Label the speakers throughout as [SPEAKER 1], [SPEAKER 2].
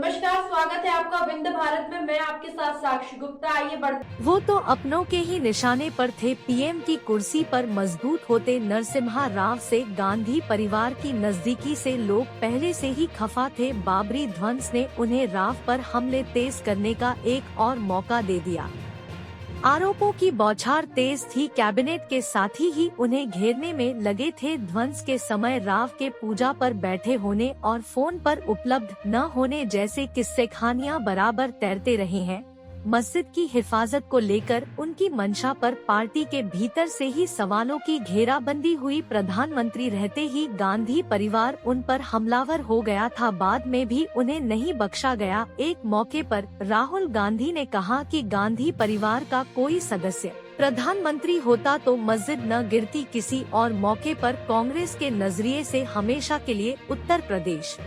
[SPEAKER 1] नमस्कार, स्वागत है आपका विंध्य भारत में। मैं आपके साथ साक्षी गुप्ता। आइए बढ़ते।
[SPEAKER 2] वो तो अपनों के ही निशाने पर थे। पीएम की कुर्सी पर मजबूत होते नरसिम्हा राव से गांधी परिवार की नजदीकी से लोग पहले से ही खफा थे। बाबरी ध्वंस ने उन्हें राव पर हमले तेज करने का एक और मौका दे दिया। आरोपों की बौछार तेज थी। कैबिनेट के साथी ही उन्हें घेरने में लगे थे। ध्वंस के समय राव के पूजा पर बैठे होने और फोन पर उपलब्ध न होने जैसे किस्से कहानियां बराबर तैरते रहे हैं। मस्जिद की हिफाजत को लेकर उनकी मंशा पर पार्टी के भीतर से ही सवालों की घेराबंदी हुई। प्रधानमंत्री रहते ही गांधी परिवार उन पर हमलावर हो गया था। बाद में भी उन्हें नहीं बख्शा गया। एक मौके पर राहुल गांधी ने कहा कि गांधी परिवार का कोई सदस्य प्रधानमंत्री होता तो मस्जिद न गिरती। किसी और मौके पर कांग्रेस के नजरिए से हमेशा के लिए उत्तर प्रदेश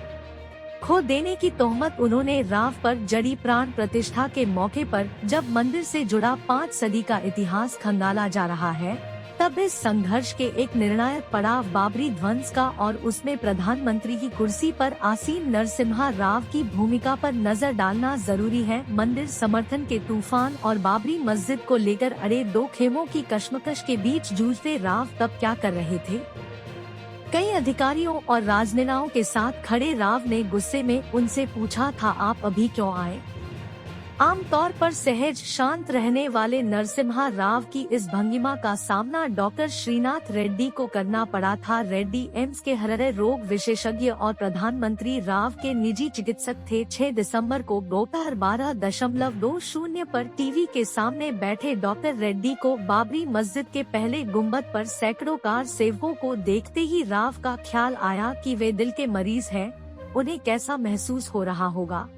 [SPEAKER 2] खो देने की तोहमत उन्होंने राव पर जड़ी। प्राण प्रतिष्ठा के मौके पर जब मंदिर से जुड़ा 5 सदी का इतिहास खंगाला जा रहा है, तब इस संघर्ष के एक निर्णायक पड़ाव बाबरी ध्वंस का और उसमें प्रधानमंत्री की कुर्सी पर आसीन नरसिम्हा राव की भूमिका पर नजर डालना जरूरी है। मंदिर समर्थन के तूफान और बाबरी मस्जिद को लेकर अड़े दो खेमों की कश्मकश के बीच जूझते राव तब क्या कर रहे थे? कई अधिकारियों और राजनेताओं के साथ खड़े राव ने गुस्से में उनसे पूछा था, आप अभी क्यों आए? आमतौर पर सहज शांत रहने वाले नरसिम्हा राव की इस भंगिमा का सामना डॉक्टर श्रीनाथ रेड्डी को करना पड़ा था। रेड्डी एम्स के हृदय रोग विशेषज्ञ और प्रधानमंत्री राव के निजी चिकित्सक थे। 6 दिसंबर को दोपहर 12:20 पर टीवी के सामने बैठे डॉक्टर रेड्डी को बाबरी मस्जिद के पहले गुंबद पर सैकड़ों कार सेवकों को देखते ही राव का ख्याल आया कि वे दिल के मरीज हैं, उन्हें कैसा महसूस हो रहा होगा।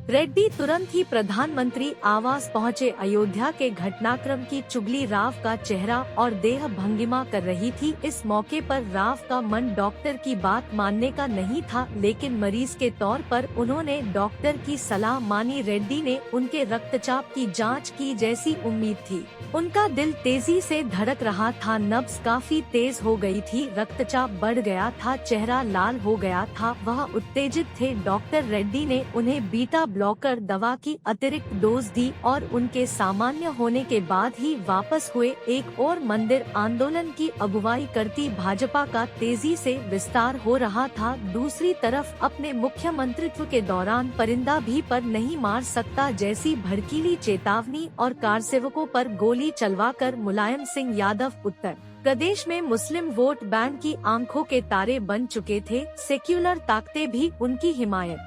[SPEAKER 2] रेड्डी तुरंत ही प्रधानमंत्री आवास पहुंचे। अयोध्या के घटनाक्रम की चुगली राव का चेहरा और देह भंगिमा कर रही थी। इस मौके पर राव का मन डॉक्टर की बात मानने का नहीं था, लेकिन मरीज के तौर पर उन्होंने डॉक्टर की सलाह मानी। रेड्डी ने उनके रक्तचाप की जांच की जैसी उम्मीद थी। उनका दिल तेजी से धड़क रहा था, नब्ज काफी तेज हो गई थी, रक्तचाप बढ़ गया था, चेहरा लाल हो गया था, वह उत्तेजित थे। डॉक्टर रेड्डी ने उन्हें बीटा ब्लॉकर दवा की अतिरिक्त डोज दी और उनके सामान्य होने के बाद ही वापस हुए। एक और मंदिर आंदोलन की अगुवाई करती भाजपा का तेजी से विस्तार हो रहा था। दूसरी तरफ अपने मुख्यमंत्रित्व के दौरान परिंदा भी पर नहीं मार सकता जैसी भड़कीली चेतावनी और कारसेवकों पर गोली चलवाकर मुलायम सिंह यादव उत्तर प्रदेश में मुस्लिम वोट बैंक की आंखों के तारे बन चुके थे। सेक्युलर ताकतें भी उनकी हिमायत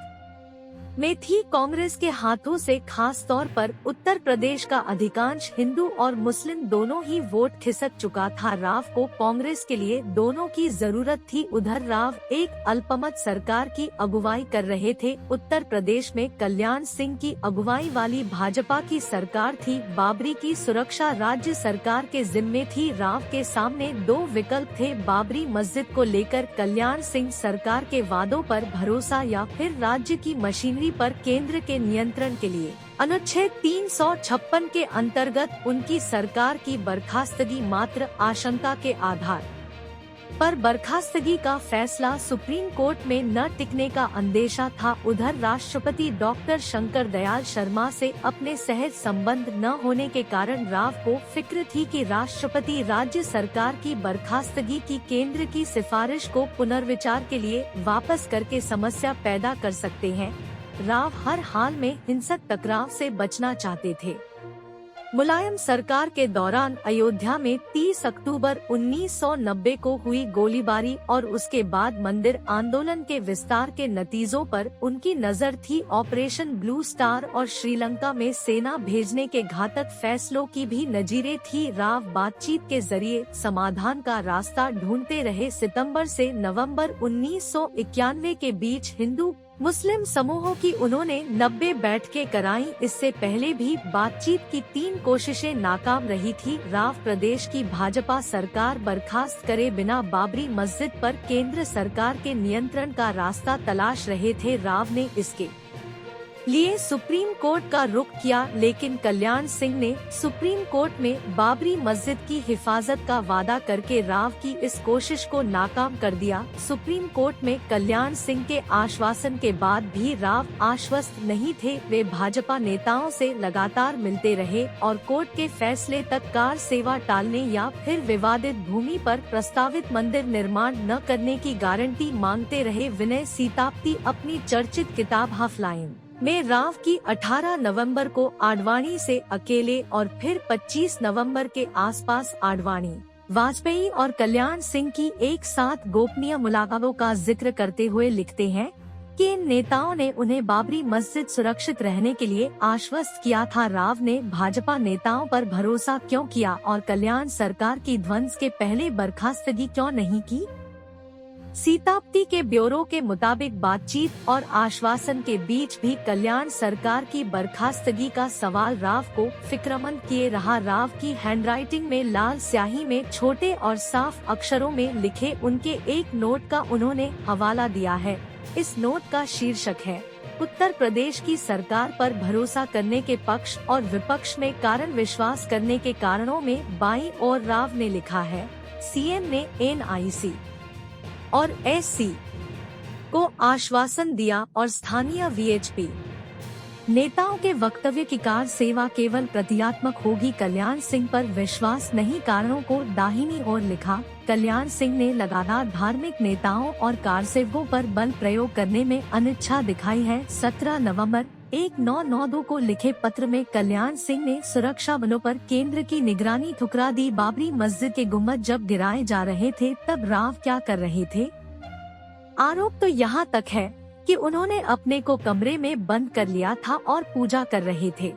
[SPEAKER 2] में थी। कांग्रेस के हाथों से खास तौर पर उत्तर प्रदेश का अधिकांश हिंदू और मुस्लिम दोनों ही वोट खिसक चुका था। राव को कांग्रेस के लिए दोनों की जरूरत थी। उधर राव एक अल्पमत सरकार की अगुवाई कर रहे थे। उत्तर प्रदेश में कल्याण सिंह की अगुवाई वाली भाजपा की सरकार थी। बाबरी की सुरक्षा राज्य सरकार के जिम्मे थी। राव के सामने 2 विकल्प थे, बाबरी मस्जिद को लेकर कल्याण सिंह सरकार के वादों पर भरोसा या फिर राज्य की मशीनरी पर केंद्र के नियंत्रण के लिए अनुच्छेद 356 के अंतर्गत उनकी सरकार की बर्खास्तगी। मात्र आशंका के आधार पर बर्खास्तगी का फैसला सुप्रीम कोर्ट में न टिकने का अंदेशा था। उधर राष्ट्रपति डॉक्टर शंकर दयाल शर्मा से अपने सहज संबंध न होने के कारण राव को फिक्र थी कि राष्ट्रपति राज्य सरकार की बर्खास्तगी की केंद्र की सिफारिश को पुनर्विचार के लिए वापस करके समस्या पैदा कर सकते हैं। राव हर हाल में हिंसक टकराव से बचना चाहते थे। मुलायम सरकार के दौरान अयोध्या में 30 अक्टूबर 1990 को हुई गोलीबारी और उसके बाद मंदिर आंदोलन के विस्तार के नतीजों पर उनकी नजर थी। ऑपरेशन ब्लू स्टार और श्रीलंका में सेना भेजने के घातक फैसलों की भी नजीरें थी। राव बातचीत के जरिए समाधान का रास्ता ढूंढते रहे। सितंबर से नवंबर 1991 के बीच हिंदू मुस्लिम समूहों की उन्होंने 90 बैठकें कराईं। इससे पहले भी बातचीत की 3 कोशिशें नाकाम रही थी। राव प्रदेश की भाजपा सरकार बर्खास्त करे बिना बाबरी मस्जिद पर केंद्र सरकार के नियंत्रण का रास्ता तलाश रहे थे। राव ने इसके लिए सुप्रीम कोर्ट का रुख किया, लेकिन कल्याण सिंह ने सुप्रीम कोर्ट में बाबरी मस्जिद की हिफाजत का वादा करके राव की इस कोशिश को नाकाम कर दिया। सुप्रीम कोर्ट में कल्याण सिंह के आश्वासन के बाद भी राव आश्वस्त नहीं थे। वे भाजपा नेताओं से लगातार मिलते रहे और कोर्ट के फैसले तक कार सेवा टालने या फिर विवादित भूमि पर प्रस्तावित मंदिर निर्माण न करने की गारंटी मांगते रहे। विनय सीतापति अपनी चर्चित किताब हाफलाइन में राव की 18 नवंबर को आडवाणी से अकेले और फिर 25 नवंबर के आसपास आडवाणी, वाजपेयी और कल्याण सिंह की एक साथ गोपनीय मुलाकातों का जिक्र करते हुए लिखते हैं कि इन नेताओं ने उन्हें बाबरी मस्जिद सुरक्षित रहने के लिए आश्वस्त किया था। राव ने भाजपा नेताओं पर भरोसा क्यों किया और कल्याण सरकार की ध्वंस के पहले बर्खास्तगी क्यों नहीं की? सीतापति के ब्यूरो के मुताबिक बातचीत और आश्वासन के बीच भी कल्याण सरकार की बर्खास्तगी का सवाल राव को फिक्रमंद किए रहा। राव की हैंडराइटिंग में लाल स्याही में छोटे और साफ अक्षरों में लिखे उनके एक नोट का उन्होंने हवाला दिया है। इस नोट का शीर्षक है उत्तर प्रदेश की सरकार पर भरोसा करने के पक्ष और विपक्ष में कारण विश्वास करने के कारणों में बाईं ओर राव ने लिखा है, सीएम ने NIC और SC को आश्वासन दिया और स्थानीय VHP नेताओं के वक्तव्य की कार सेवा केवल प्रतीकात्मक होगी। कल्याण सिंह पर विश्वास नहीं, कारणों को दाहिनी ओर लिखा। कल्याण सिंह ने लगातार धार्मिक नेताओं और कारसेवकों पर बल प्रयोग करने में अनिच्छा दिखाई है। 17 नवंबर 1992 को लिखे पत्र में कल्याण सिंह ने सुरक्षा बलों पर केंद्र की निगरानी ठुकरा दी। बाबरी मस्जिद के गुंबद जब गिराए जा रहे थे तब राव क्या कर रहे थे? आरोप तो यहाँ तक है कि उन्होंने अपने को कमरे में बंद कर लिया था और पूजा कर रहे थे।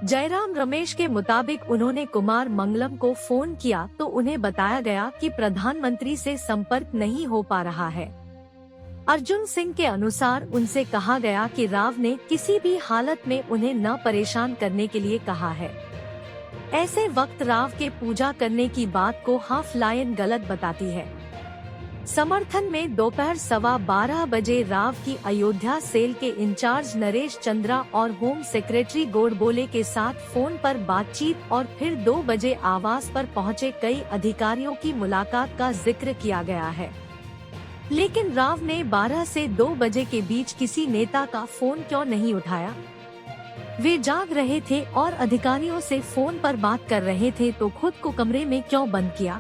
[SPEAKER 2] जयराम रमेश के मुताबिक उन्होंने कुमार मंगलम को फोन किया तो उन्हें बताया गया कि प्रधानमंत्री से संपर्क नहीं हो पा रहा है। अर्जुन सिंह के अनुसार उनसे कहा गया कि राव ने किसी भी हालत में उन्हें न परेशान करने के लिए कहा है। ऐसे वक्त राव के पूजा करने की बात को हाफलाइन गलत बताती है। समर्थन में दोपहर 12:15 बजे राव की अयोध्या सेल के इंचार्ज नरेश चंद्रा और होम सेक्रेटरी गोडबोले के साथ फोन पर बातचीत और फिर 2 बजे आवास पर पहुंचे कई अधिकारियों की मुलाकात का जिक्र किया गया है। लेकिन राव ने 12 से 2 बजे के बीच किसी नेता का फोन क्यों नहीं उठाया? वे जाग रहे थे और अधिकारियों से फोन पर बात कर रहे थे तो खुद को कमरे में क्यों बंद किया?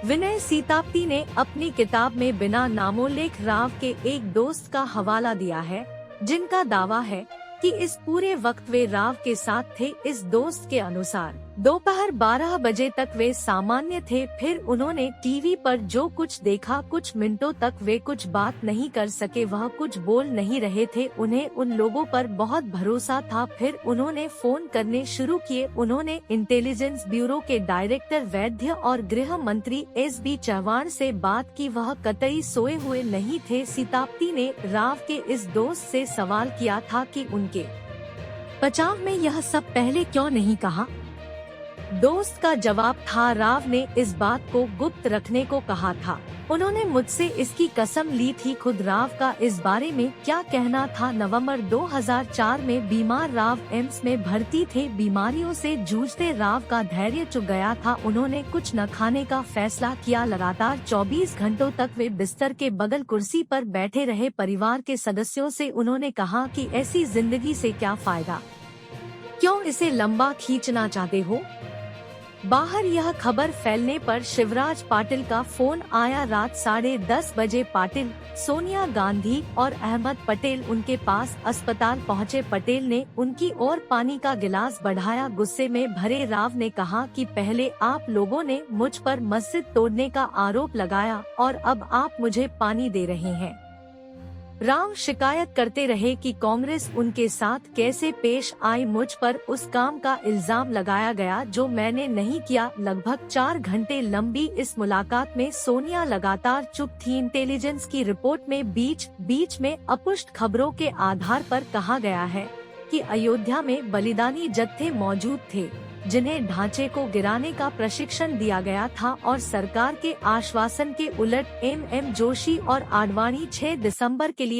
[SPEAKER 2] विनय सीतापति ने अपनी किताब में बिना नामोल्लेख राव के एक दोस्त का हवाला दिया है, जिनका दावा है कि इस पूरे वक्त वे राव के साथ थे। इस दोस्त के अनुसार दोपहर 12 बजे तक वे सामान्य थे, फिर उन्होंने टीवी पर जो कुछ देखा, कुछ मिनटों तक वे कुछ बात नहीं कर सके, वह कुछ बोल नहीं रहे थे। उन्हें उन लोगों पर बहुत भरोसा था। फिर उन्होंने फोन करने शुरू किए। उन्होंने इंटेलिजेंस ब्यूरो के डायरेक्टर वैद्य और गृह मंत्री SB चौहान से बात की, वह कतई सोए हुए नहीं थे। सीतापति ने राव के इस दोस्त से सवाल किया था कि उनके बचाव में यह सब पहले क्यों नहीं कहा? दोस्त का जवाब था, राव ने इस बात को गुप्त रखने को कहा था। उन्होंने मुझसे इसकी कसम ली थी। खुद राव का इस बारे में क्या कहना था? नवंबर 2004 में बीमार राव एम्स में भर्ती थे। बीमारियों से जूझते राव का धैर्य चुक गया था। उन्होंने कुछ न खाने का फैसला किया। लगातार 24 घंटों तक वे बिस्तर के बगल कुर्सी पर बैठे रहे। परिवार के सदस्यों से उन्होंने कहा कि ऐसी जिंदगी से क्या फायदा, क्यों इसे लंबा खींचना चाहते हो? बाहर यह खबर फैलने पर शिवराज पाटिल का फोन आया। रात 10:30 बजे पाटिल, सोनिया गांधी और अहमद पटेल उनके पास अस्पताल पहुंचे। पटेल ने उनकी ओर पानी का गिलास बढ़ाया। गुस्से में भरे राव ने कहा कि पहले आप लोगों ने मुझ पर मस्जिद तोड़ने का आरोप लगाया और अब आप मुझे पानी दे रहे हैं। राव शिकायत करते रहे कि कांग्रेस उनके साथ कैसे पेश आई। मुझ पर उस काम का इल्जाम लगाया गया जो मैंने नहीं किया। लगभग 4 घंटे लंबी इस मुलाकात में सोनिया लगातार चुप थी। इंटेलिजेंस की रिपोर्ट में बीच में अपुष्ट खबरों के आधार पर कहा गया है कि अयोध्या में बलिदानी जत्थे मौजूद थे, जिन्हें ढांचे को गिराने का प्रशिक्षण दिया गया था और सरकार के आश्वासन के उलट MM जोशी और आडवाणी 6 दिसंबर के लिए